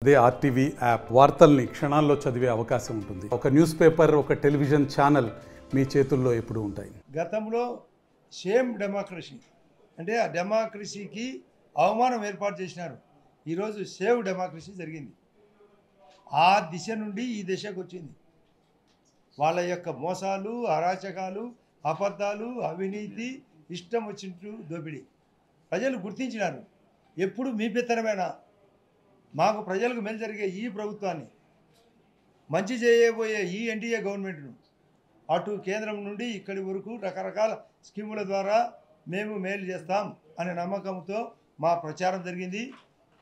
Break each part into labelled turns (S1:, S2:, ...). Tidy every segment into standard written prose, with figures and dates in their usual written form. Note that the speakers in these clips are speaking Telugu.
S1: అదే ఆర్టీవీ యాప్ వార్తల్ని క్షణాల్లో చదివే అవకాశం ఉంటుంది. ఒక న్యూస్ పేపర్, ఒక టెలివిజన్ ఛానల్ మీ చేతుల్లో ఎప్పుడూ ఉంటాయి.
S2: గతంలో సేమ్ డెమోక్రసీ అంటే ఆ డెమోక్రసీకి అవమానం ఏర్పాటు చేసినారు. ఈరోజు సేవ్ డెమోక్రసీ జరిగింది. ఆ దిశ నుండి ఈ దిశకు వచ్చింది. వాళ్ళ యొక్క మోసాలు, అరాచకాలు, అబద్ధాలు, అవినీతి, ఇష్టం వచ్చినట్టు దోపిడీ ప్రజలు గుర్తించినారు. ఎప్పుడు మీ పెత్తనమేనా? మాకు ప్రజలకు మేలు జరిగే ఈ ప్రభుత్వాన్ని, మంచి చేయబోయే ఈ ఎన్డీఏ గవర్నమెంట్ను అటు కేంద్రం నుండి ఇక్కడి వరకు రకరకాల స్కీముల ద్వారా మేము మేలు చేస్తాం అనే నమ్మకంతో మా ప్రచారం జరిగింది.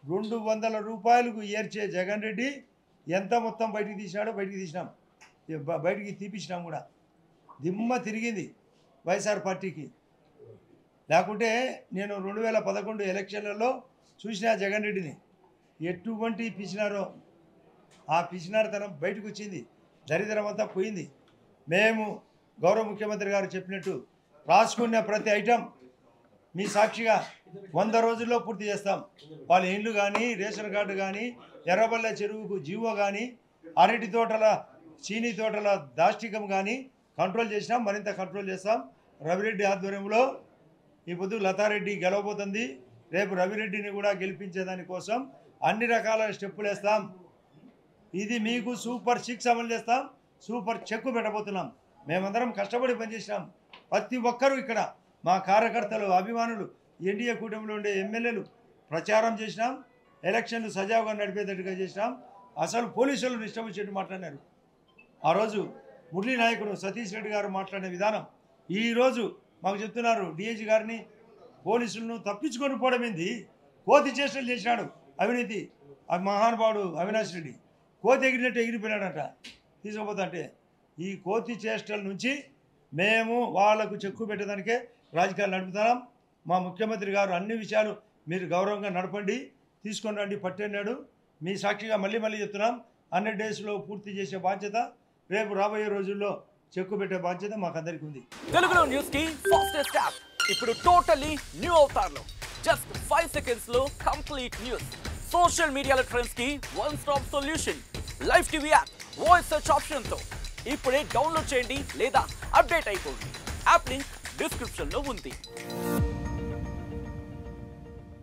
S2: 200 రూపాయలకు ఏర్చే జగన్ రెడ్డి ఎంత మొత్తం బయటికి తీసినాడో బయటికి తీసినాం, బయటికి తీపించినాం కూడా. దిమ్మ తిరిగింది వైఎస్ఆర్ పార్టీకి. లేకుంటే నేను 2011 ఎలక్షన్లలో చూసిన జగన్ రెడ్డిని ఎటువంటి పిసినారో ఆ పిసినారతనం బయటకు వచ్చింది. దరిద్రం అంతా పోయింది. మేము గౌరవ ముఖ్యమంత్రి గారు చెప్పినట్టు రాసుకున్న ప్రతి ఐటెం మీ సాక్షిగా 100 రోజుల్లో పూర్తి చేస్తాం. వాళ్ళ ఇండ్లు కానీ, రేషన్ కార్డు కానీ, ఎర్రబల్ల చెరువుకు జీవో కానీ, అరటి తోటల, చీనీ తోటల దాష్టికం కానీ కంట్రోల్ చేసినాం. మరింత కంట్రోల్ చేస్తాం. రవిరెడ్డి ఆధ్వర్యంలో ఈ పొద్దు లతారెడ్డి గెలవబోతుంది. రేపు రవిరెడ్డిని కూడా గెలిపించేదానికోసం అన్ని రకాల స్టెప్పులు వేస్తాం. ఇది మీకు సూపర్ 6 అమలు చేస్తాం. సూపర్ చెక్కు పెట్టబోతున్నాం. మేమందరం కష్టపడి పనిచేసినాం. ప్రతి ఒక్కరూ ఇక్కడ మా కార్యకర్తలు, అభిమానులు, ఎన్డీఏ కూటమిలో ఉండే ఎమ్మెల్యేలు ప్రచారం చేసినాం. ఎలక్షన్లు సజావుగా నడిపేటట్టుగా చేసినాం. అసలు పోలీసులు ఇష్టం వచ్చేట్టు మాట్లాడినారు. ఆ రోజు మురళీ నాయకుడు సతీష్ రెడ్డి గారు మాట్లాడిన విధానం ఈరోజు మాకు చెప్తున్నారు. డిఐజీ గారిని పోలీసులను తప్పించుకొని పోవడం ఏంది? కోతి చేష్టలు చేసినాడు అవినీతి మహానుభావుడు అవినాష్ రెడ్డి. కోతి ఎగిరినట్టు ఎగిరిపోయినాడట తీసుకుపోతుంటే. ఈ కోతి చేష్టల నుంచి మేము వాళ్లకు చెక్కు పెట్టడానికే రాజకీయాలు నడుపుతున్నాం. మా ముఖ్యమంత్రి గారు అన్ని విషయాలు మీరు గౌరవంగా నడపండి, తీసుకొని రండి, పట్టన్నాడు. మీ సాక్షిగా మళ్ళీ చెప్తున్నాం. 100 డేస్లో పూర్తి చేసే బాధ్యత, రేపు రాబోయే రోజుల్లో చెక్కు పెట్టే బాధ్యత మాకందరికీ ఉంది.
S3: తెలుగులో న్యూస్ కి ఫాస్టెస్ట్ యాప్ ఇప్పుడు టోటల్లీ న్యూ అవతార్లో జస్ట్ 5 సెకండ్స్ లో కంప్లీట్ న్యూస్. సోషల్ మీడియాలో ట్రెండ్స్ కి one stop solution. Live TV app voice search option తో ఇప్పుడే డౌన్లోడ్ చేయండి లేదా అప్డేట్ అయిపోండి. యాప్ లింక్ డిస్క్రిప్షన్ లో ఉంది.